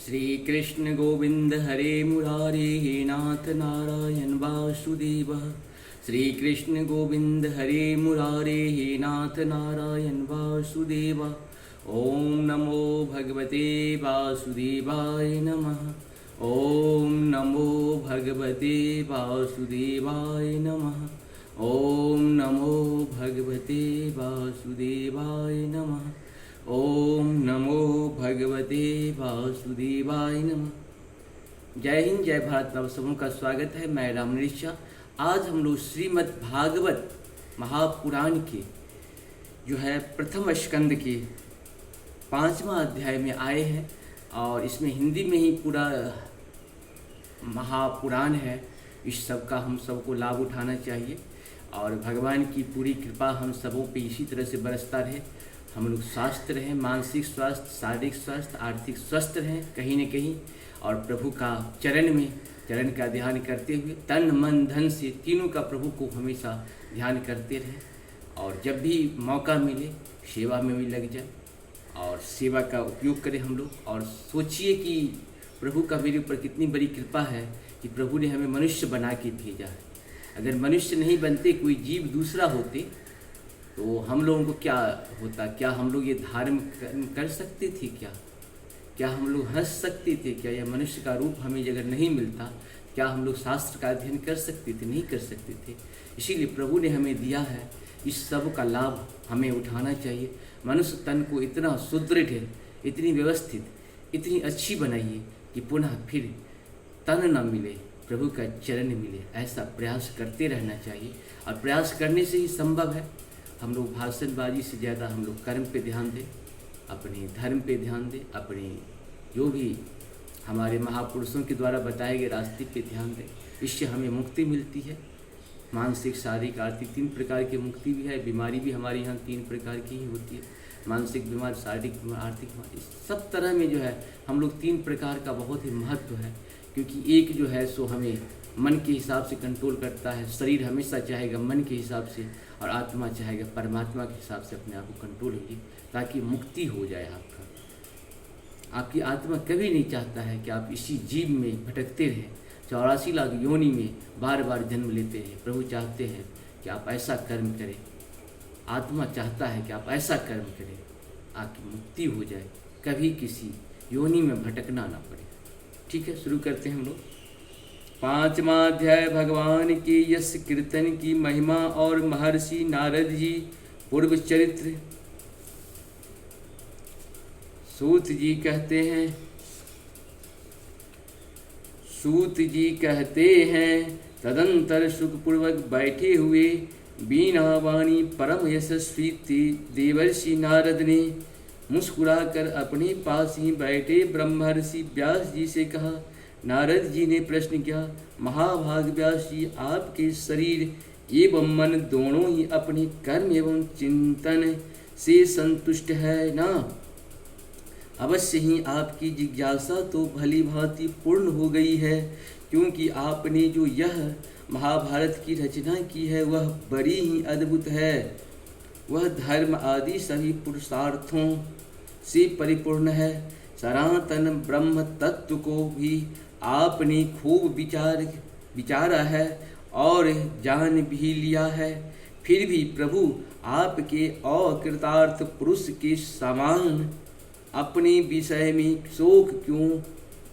श्री कृष्ण गोविंद हरे मुरारे हे नाथ नारायण वासुदेव। श्री कृष्ण गोविंद हरे मुरारे हे नाथ नारायण वासुदेव। ओम नमो भगवते वासुदेवाय नमः। ओम नमो भगवते वासुदेवाय नमः। ओम नमो भगवते वासुदेवाय नमः। ओम नमो भगवते वासुदेवाय नमः। जय हिंद, जय भारत। आप सबों का स्वागत है। मैं रामनिशा। आज हम लोग श्रीमद् भागवत महापुराण के जो है प्रथम स्कंद के 5वां अध्याय में आए हैं और इसमें हिंदी में ही पूरा महापुराण है। इस सब का हम सबको लाभ उठाना चाहिए और भगवान की पूरी कृपा हम सबों पे इसी तरह से बरसता रहे। हम लोग स्वस्थ रहें, मानसिक स्वास्थ्य, शारीरिक स्वास्थ्य, आर्थिक स्वस्थ रहें कहीं न कहीं, और प्रभु का चरण का ध्यान करते हुए तन मन धन से तीनों का प्रभु को हमेशा ध्यान करते रहें। और जब भी मौका मिले सेवा में भी लग जाए और सेवा का उपयोग करें हम लोग। और सोचिए कि प्रभु का मेरे ऊपर कितनी बड़ी कृपा है कि प्रभु ने हमें मनुष्य बना के भेजा है। अगर मनुष्य नहीं बनते, कोई जीव दूसरा होते, तो हम लोगों को क्या होता? क्या हम लोग ये धारण कर सकते थे? क्या हम लोग हंस सकते थे? क्या यह मनुष्य का रूप हमें अगर नहीं मिलता, क्या हम लोग शास्त्र का अध्ययन कर सकते थे? नहीं कर सकते थे। इसीलिए प्रभु ने हमें दिया है, इस सब का लाभ हमें उठाना चाहिए। मनुष्य तन को इतना सुदृढ़, इतनी व्यवस्थित, इतनी अच्छी बनाइए कि पुनः फिर तन न मिले, प्रभु का चरण मिले। ऐसा प्रयास करते रहना चाहिए और प्रयास करने से ही संभव है। हम लोग भाषणबाजी से ज़्यादा हम लोग कर्म पे ध्यान दें, अपने धर्म पे ध्यान दें, अपने जो भी हमारे महापुरुषों के द्वारा बताए गए रास्ते पे ध्यान दें। इससे हमें मुक्ति मिलती है। मानसिक, शारीरिक, आर्थिक 3 प्रकार की मुक्ति भी है। बीमारी भी हमारे यहाँ 3 प्रकार की ही होती है। मानसिक बीमारी, शारीरिक बीमारी, आर्थिक बीमारी, सब तरह में जो है हम लोग 3 प्रकार का बहुत ही महत्व है। क्योंकि एक जो है सो हमें मन के हिसाब से कंट्रोल करता है। शरीर हमेशा चाहेगा मन के हिसाब से और आत्मा चाहेगा परमात्मा के हिसाब से अपने आप को कंट्रोल होगी, ताकि मुक्ति हो जाए आपका। आपकी आत्मा कभी नहीं चाहता है कि आप इसी जीव में भटकते रहें, 84 लाख योनि में बार बार जन्म लेते हैं। प्रभु चाहते हैं कि आप ऐसा कर्म करें, आत्मा चाहता है कि आप ऐसा कर्म करें, आपकी मुक्ति हो जाए, कभी किसी योनि में भटकना ना पड़े। ठीक है, शुरू करते हैं हम लोग। 5वां अध्याय भगवान के यश कीर्तन की महिमा और महर्षि नारद जी पूर्व चरित्र। सूत जी कहते हैं तदंतर सुखपूर्वक बैठे हुए बीना वाणी परम यशस्वी देवर्षि नारद ने मुस्कुराकर अपने पास ही बैठे ब्रह्मर्षि व्यास जी से कहा। नारद जी ने प्रश्न किया, महाभाग व्यास जी, आपके शरीर एवं मन दोनों ही अपने कर्म एवं चिंतन से संतुष्ट है ना? अवश्य ही आपकी जिज्ञासा तो भली भांति पूर्ण हो गई है, क्योंकि आपने जो यह महाभारत की रचना की है वह बड़ी ही अद्भुत है। वह धर्म आदि सभी पुरुषार्थों से परिपूर्ण है। सनातन ब्रह्म तत्व को भी आपने खूब विचारा है और जान भी लिया है। फिर भी प्रभु आपके अकृतार्थ पुरुष के समान अपने विषय में शोक क्यों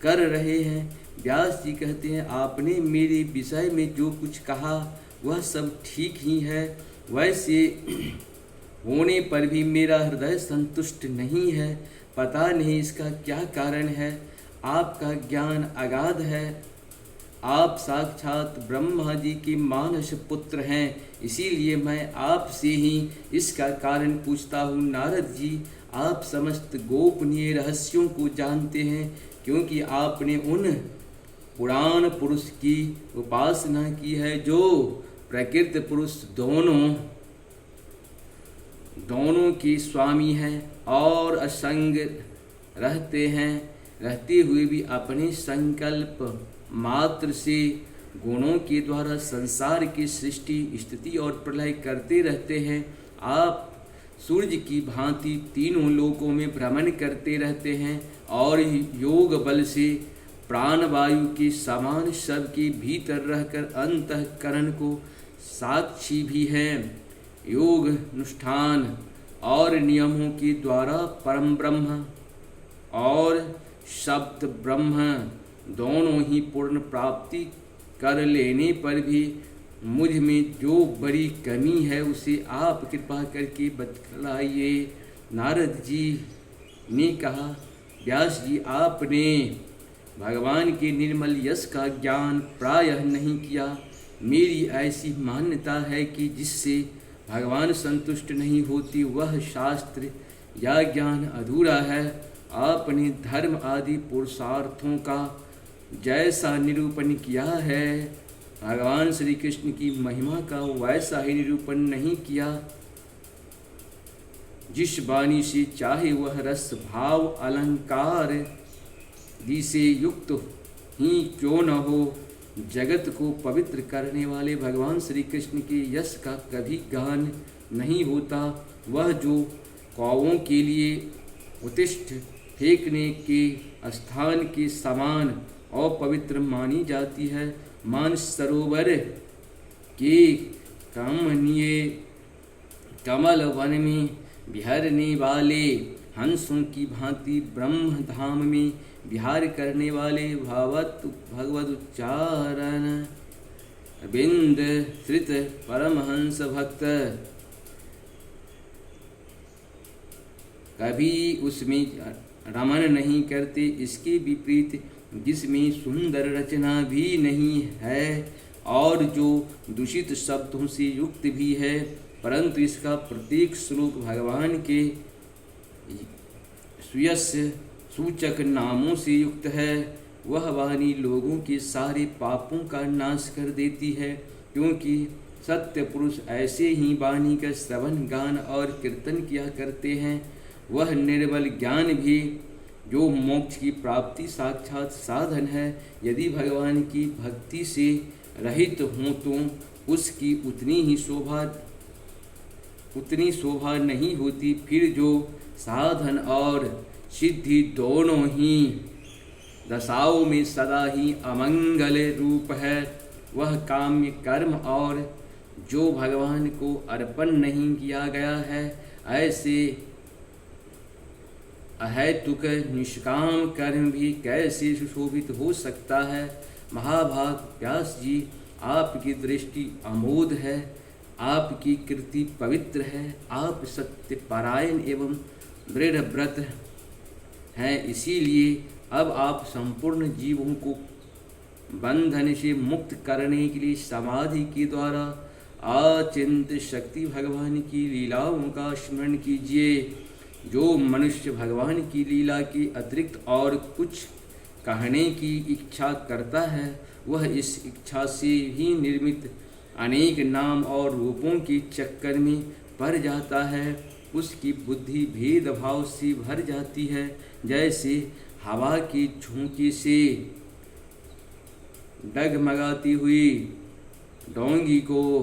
कर रहे हैं? व्यास जी कहते हैं, आपने मेरे विषय में जो कुछ कहा वह सब ठीक ही है। वैसे होने पर भी मेरा हृदय संतुष्ट नहीं है। पता नहीं इसका क्या कारण है। आपका ज्ञान अगाध है। आप साक्षात ब्रह्मा जी के मानस पुत्र हैं, इसीलिए मैं आपसे ही इसका कारण पूछता हूँ। नारद जी, आप समस्त गोपनीय रहस्यों को जानते हैं, क्योंकि आपने उन पुराण पुरुष की उपासना की है जो प्रकृति पुरुष दोनों के स्वामी हैं और असंग रहते हुए भी अपने संकल्प मात्र से गुणों के द्वारा संसार की सृष्टि, स्थिति और प्रलय करते रहते हैं। आप सूर्य की भांति तीनों लोकों में भ्रमण करते रहते हैं और योग बल से प्राणवायु के समान सबके भीतर रहकर अंतःकरण को साक्षी भी है। योग अनुष्ठान और नियमों के द्वारा परम ब्रह्म और शब्द ब्रह्म दोनों ही पूर्ण प्राप्ति कर लेने पर भी मुझ में जो बड़ी कमी है उसे आप कृपा करके बतलाइए। नारद जी ने कहा, व्यास जी, आपने भगवान के निर्मल यश का ज्ञान प्रायः नहीं किया। मेरी ऐसी मान्यता है कि जिससे भगवान संतुष्ट नहीं होती वह शास्त्र या ज्ञान अधूरा है। आपने धर्म आदि पुरुषार्थों का जैसा निरूपण किया है, भगवान श्री कृष्ण की महिमा का वैसा ही निरूपण नहीं किया। जिस वाणी से चाहे वह रस भाव अलंकार जिसे युक्त ही क्यों न हो, जगत को पवित्र करने वाले भगवान श्री कृष्ण के यश का कभी गान नहीं होता। वह जो कौवों के लिए उत्तिष्ठ फेंकने के स्थान के समान अपवित्र मानी जाती है, मानस सरोवर के कमनीय कमल वन में विहरने वाले हंसों की भांति ब्रह्म धाम में विहार करने वाले भगवत उच्चारण बिंद श्रित परमहंस भक्त कभी उसमें रमण नहीं करते। इसके विपरीत जिसमें सुंदर रचना भी नहीं है और जो दूषित शब्दों से युक्त भी है, परंतु इसका प्रत्येक श्लोक भगवान के सुयश सूचक नामों से युक्त है, वह वाणी लोगों के सारे पापों का नाश कर देती है। क्योंकि सत्य पुरुष ऐसे ही वाणी का श्रवण गान और कीर्तन किया करते हैं। वह निर्बल ज्ञान भी जो मोक्ष की प्राप्ति साक्षात साधन है, यदि भगवान की भक्ति से रहित हों तो उसकी उतनी शोभा नहीं होती। फिर जो साधन और सिद्धि दोनों ही दशाओं में सदा ही अमंगल रूप है, वह काम्य कर्म और जो भगवान को अर्पण नहीं किया गया है, ऐसे अहैतुक निष्काम कर्म भी कैसे सुशोभित हो सकता है। महाभाग व्यास जी, आपकी दृष्टि अमोघ है, आपकी कृति पवित्र है, आप सत्य परायण एवं दृढ़ व्रत हैं। इसीलिए अब आप संपूर्ण जीवों को बंधन से मुक्त करने के लिए समाधि के द्वारा अचिंत्य शक्ति भगवान की लीलाओं का स्मरण कीजिए। जो मनुष्य भगवान की लीला के अतिरिक्त और कुछ कहने की इच्छा करता है, वह इस इच्छा से ही निर्मित अनेक नाम और रूपों के चक्कर में पड़ जाता है। उसकी बुद्धि भेदभाव से भर जाती है, जैसे हवा की झोंके से डगमगाती हुई डोंगी को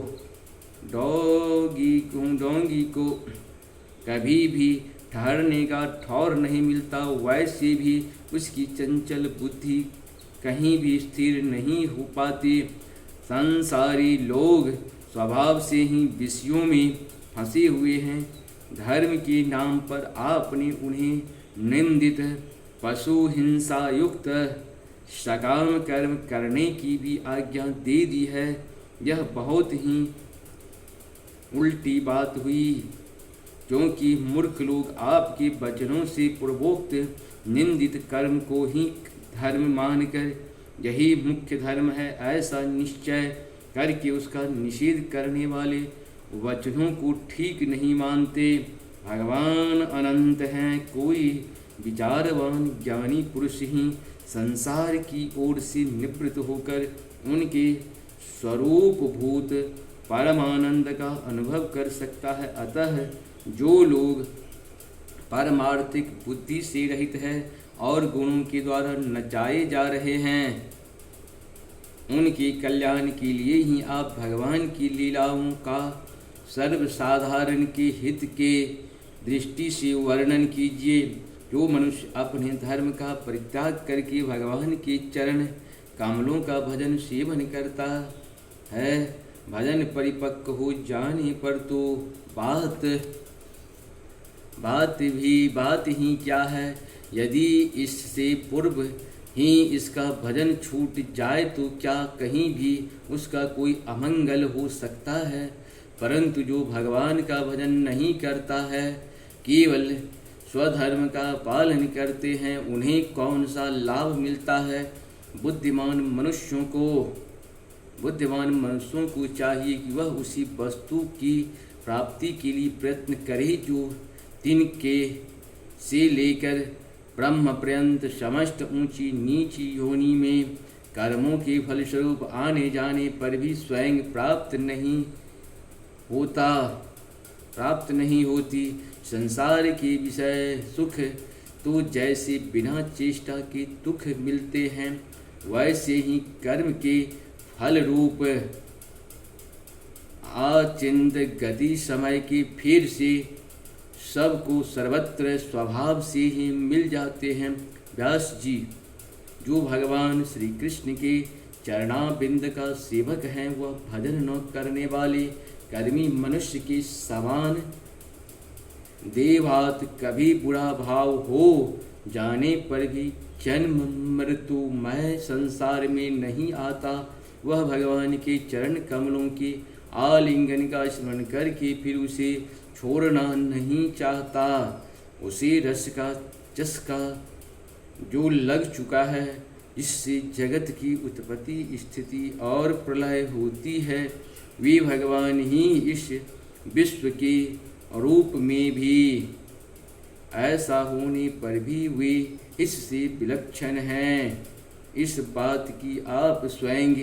कभी भी ठहरने का ठौर नहीं मिलता, वैसे भी उसकी चंचल बुद्धि कहीं भी स्थिर नहीं हो पाती। संसारी लोग स्वभाव से ही विषयों में फंसे हुए हैं। धर्म के नाम पर आपने उन्हें निंदित पशु हिंसा युक्त सकाम कर्म करने की भी आज्ञा दे दी है। यह बहुत ही उल्टी बात हुई, क्योंकि मूर्ख लोग आपके वचनों से पूर्वोक्त निंदित कर्म को ही धर्म मानकर यही मुख्य धर्म है ऐसा निश्चय करके उसका निषेध करने वाले वचनों को ठीक नहीं मानते। भगवान अनंत हैं, कोई विचारवान ज्ञानी पुरुष ही संसार की ओर से निवृत्त होकर उनके स्वरूप भूत परमानंद का अनुभव कर सकता है। अतः जो लोग पारमार्थिक बुद्धि से रहित है और गुणों के द्वारा नचाए जा रहे हैं, उनके कल्याण के लिए ही आप भगवान की लीलाओं का सर्वसाधारण के हित के दृष्टि से वर्णन कीजिए। जो मनुष्य अपने धर्म का परित्याग करके भगवान के चरण कमलों का भजन सेवन करता है, भजन परिपक्व हो जाने पर तो बात ही क्या है। यदि इससे पूर्व ही इसका भजन छूट जाए तो क्या कहीं भी उसका कोई अमंगल हो सकता है। परंतु जो भगवान का भजन नहीं करता है, केवल स्वधर्म का पालन करते हैं, उन्हें कौन सा लाभ मिलता है। बुद्धिमान मनुष्यों को चाहिए कि वह उसी वस्तु की प्राप्ति के लिए प्रयत्न करे जो तिनके से लेकर ब्रह्म पर्यंत समस्त ऊंची नीची योनि में कर्मों के फलस्वरूप आने जाने पर भी स्वयं प्राप्त नहीं होती। संसार के विषय सुख तो जैसे बिना चेष्टा के दुख मिलते हैं, वैसे ही कर्म के फल रूप अचिंत गति समय के फेर से सबको सर्वत्र स्वभाव से ही मिल जाते हैं। व्यास जी, जो भगवान श्री कृष्ण के चरणाबिंद का सेवक हैं, वह भजन न करने वाले कर्मी मनुष्य के समान देवात कभी बुरा भाव हो जाने पर भी जन्म मृत्युमय संसार में नहीं आता। वह भगवान के चरण कमलों के आलिंगन का स्मरण करके फिर उसे छोड़ना नहीं चाहता। उसे रस का चस्का जो लग चुका है, जिससे जगत की उत्पत्ति स्थिति और प्रलय होती है, वे भगवान ही इस विश्व के रूप में भी ऐसा होने पर भी वे इससे विलक्षण हैं। इस बात की आप स्वयं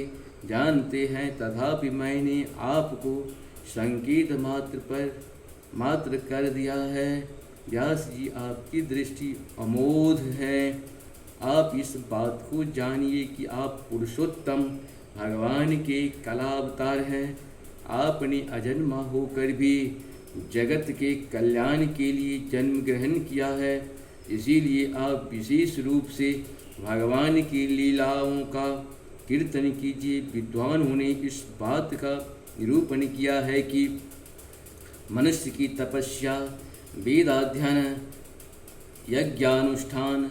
जानते हैं, तथापि मैंने आपको संकेत मात्र कर दिया है। व्यास जी, आपकी दृष्टि अमोघ है। आप इस बात को जानिए कि आप पुरुषोत्तम भगवान के कलावतार हैं। आपने अजन्मा होकर भी जगत के कल्याण के लिए जन्म ग्रहण किया है, इसीलिए आप विशेष रूप से भगवान की लीलाओं का कीर्तन कीजिए। विद्वानों ने इस बात का निरूपण किया है कि मनुष्य की तपस्या, वेदाध्ययन, यज्ञानुष्ठान,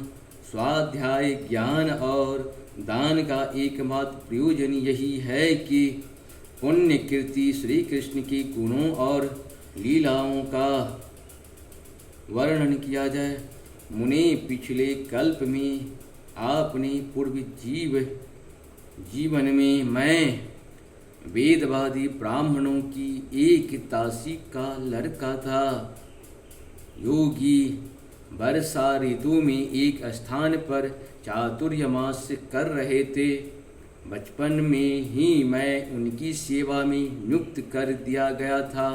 स्वाध्याय, ज्ञान और दान का एकमात्र प्रयोजन यही है कि पुण्य कीर्ति श्री कृष्ण के गुणों और लीलाओं का वर्णन किया जाए। मुने, पिछले कल्प में आपने पूर्व जीवन में मैं वेदवादी ब्राह्मणों की एक दासी का लड़का था। योगी वर्षा ऋतु में एक स्थान पर चातुर्मास कर रहे थे। बचपन में ही मैं उनकी सेवा में नियुक्त कर दिया गया था।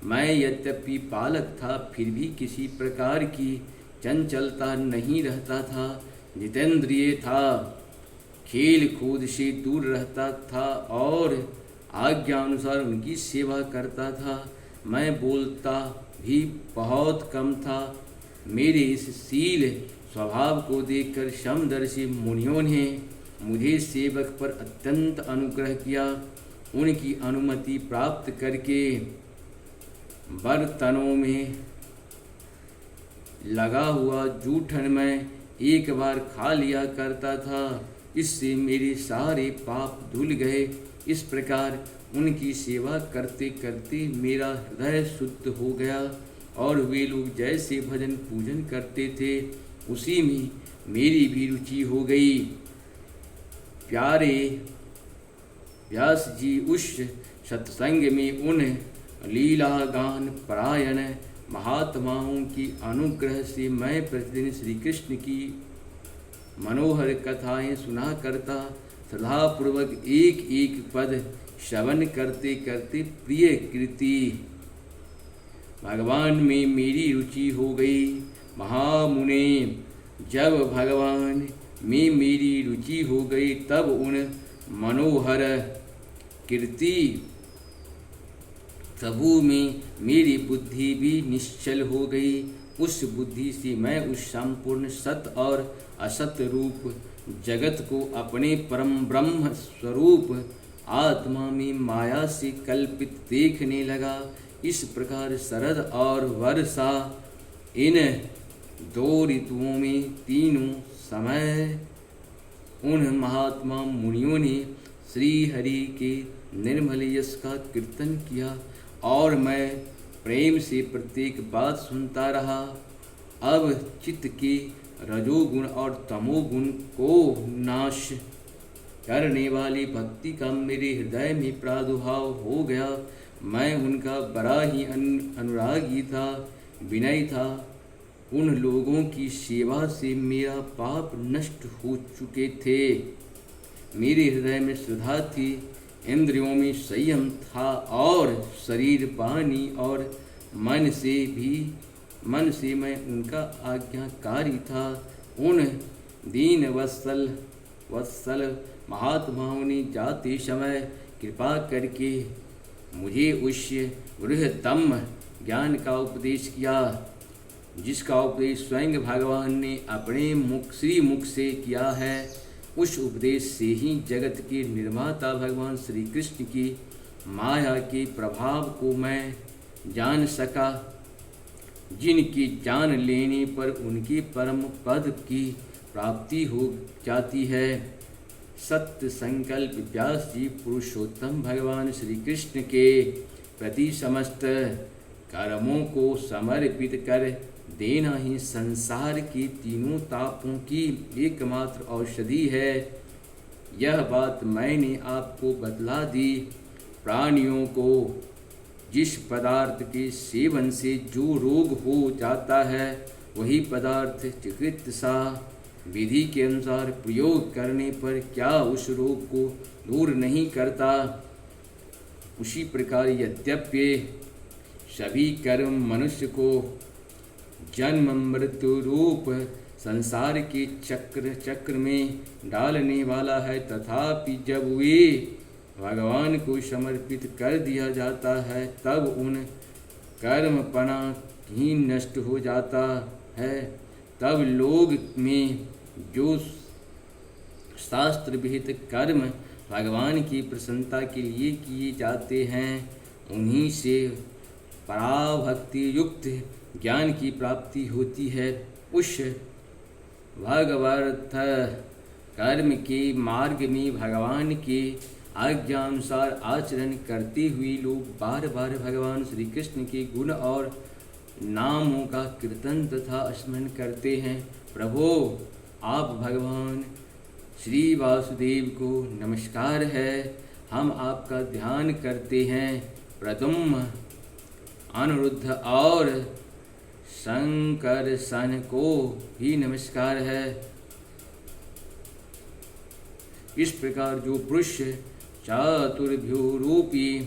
मैं यद्यपि बालक था, फिर भी किसी प्रकार की चंचलता नहीं रहता था। जितेंद्रिय था, खेल कूद से दूर रहता था और आज्ञा अनुसार उनकी सेवा करता था। मैं बोलता भी बहुत कम था। मेरे इस शील स्वभाव को देखकर समदर्शी मुनियों ने मुझे सेवक पर अत्यंत अनुग्रह किया। उनकी अनुमति प्राप्त करके बर्तनों में लगा हुआ जूठन मैं एक बार खा लिया करता था। इससे मेरे सारे पाप धुल गए। इस प्रकार उनकी सेवा करते करते मेरा हृदय शुद्ध हो गया और वे लोग जैसे भजन पूजन करते थे, उसी में मेरी भी रुचि हो गई। प्यारे व्यास जी, उस सत्संग में उन लीला गान परायण महात्माओं की अनुग्रह से मैं प्रतिदिन श्री कृष्ण की मनोहर कथाएं सुना करता। श्रद्धापूर्वक एक एक पद श्रवण करते करते प्रिय कृति भगवान में मेरी रुचि हो गई। महामुने, जब भगवान में मेरी रुचि हो गई, तब उन मनोहर कीर्ति प्रभु में मेरी बुद्धि भी निश्चल हो गई। उस बुद्धि से मैं उस संपूर्ण सत और असत रूप जगत को अपने परम ब्रह्म स्वरूप आत्मा में माया से कल्पित देखने लगा। इस प्रकार शरद और वर्षा इन दो ऋतुओं में तीनों समय उन महात्मा मुनियों ने श्री हरि के निर्मल यश का कीर्तन किया और मैं प्रेम से प्रत्येक बात सुनता रहा। अब चित्त के रजोगुण और तमोगुण को नाश करने वाली भक्ति का मेरे हृदय में प्रादुर्भाव हो गया। मैं उनका बड़ा ही अनुरागी था, विनयी था। उन लोगों की सेवा से मेरा पाप नष्ट हो चुके थे। मेरे हृदय में श्रद्धा थी, इंद्रियों में संयम था और शरीर, पानी और मन से मैं उनका आज्ञाकारी था। उन दीन वत्सल महात्माओं ने जाते समय कृपा करके मुझे उस बृहत्तम ज्ञान का उपदेश किया, जिसका उपदेश स्वयं भगवान ने अपने श्री मुख से किया है। उस उपदेश से ही जगत के निर्माता भगवान श्री कृष्ण की माया के प्रभाव को मैं जान सका, जिनकी जान लेने पर उनके परम पद की प्राप्ति हो जाती है। सत्य संकल्प व्यास जी पुरुषोत्तम भगवान श्री कृष्ण के प्रति समस्त कर्मों को समर्पित कर देना ही संसार की तीनों तापों की एकमात्र औषधि है। यह बात मैंने आपको बतला दी। प्राणियों को जिस पदार्थ के सेवन से जो रोग हो जाता है, वही पदार्थ चिकित्सा विधि के अनुसार प्रयोग करने पर क्या उस रोग को दूर नहीं करता। उसी प्रकार यद्यपि सभी कर्म मनुष्य को जन्म मृत्यु रूप संसार के चक्र में डालने वाला है, तथापि जब वे भगवान को समर्पित कर दिया जाता है तब उन कर्मपना ही नष्ट हो जाता है। तब लोग में जो शास्त्र विहित कर्म भगवान की प्रसन्नता के लिए किए जाते हैं, उन्हीं से पराभक्ति युक्त ज्ञान की प्राप्ति होती है। उस भगवत कर्म के मार्ग में भगवान के आज्ञानुसार आचरण करते हुए लोग बार बार भगवान श्री कृष्ण के गुण और नामों का कीर्तन तथा स्मरण करते हैं। प्रभो, आप भगवान श्री वासुदेव को नमस्कार है। हम आपका ध्यान करते हैं। प्रद्युम्न, अनिरुद्ध और शंकरसन को भी नमस्कार है। इस प्रकार जो पुरुष चातुर्भ्यूरूपी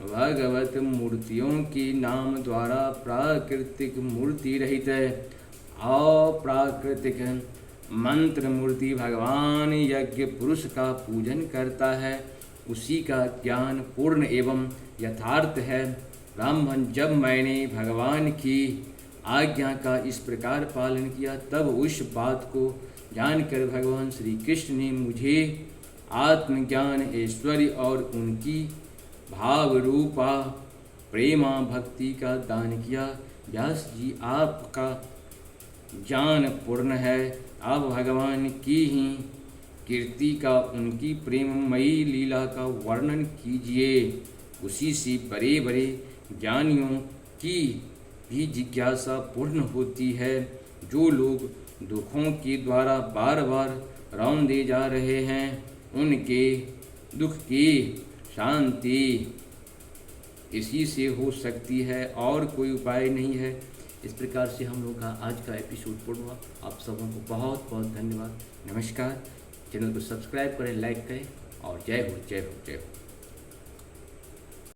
भगवत मूर्तियों के नाम द्वारा प्राकृतिक मूर्ति रहित अप्राकृतिक मंत्र मूर्ति भगवान यज्ञ पुरुष का पूजन करता है, उसी का ज्ञान पूर्ण एवं यथार्थ है। ब्राह्मण, जब मैंने भगवान की आज्ञा का इस प्रकार पालन किया, तब उस बात को जानकर भगवान श्री कृष्ण ने मुझे आत्मज्ञान, ऐश्वर्य और उनकी भाव रूपा प्रेमा भक्ति का दान किया। व्यास जी, आपका ज्ञान पूर्ण है। आप भगवान की ही कीर्ति का, उनकी प्रेममयी लीला का वर्णन कीजिए। उसी से बड़े बड़े ज्ञानियों की भी जिज्ञासा पूर्ण होती है। जो लोग दुखों के द्वारा बार बार रौंदे जा रहे हैं, उनके दुख की शांति इसी से हो सकती है और कोई उपाय नहीं है। इस प्रकार से हम लोग का आज का एपिसोड पूर्ण हुआ। आप सबों को बहुत बहुत धन्यवाद। नमस्कार। चैनल को सब्सक्राइब करें, लाइक करें और जय हो, जय हो, जय हो।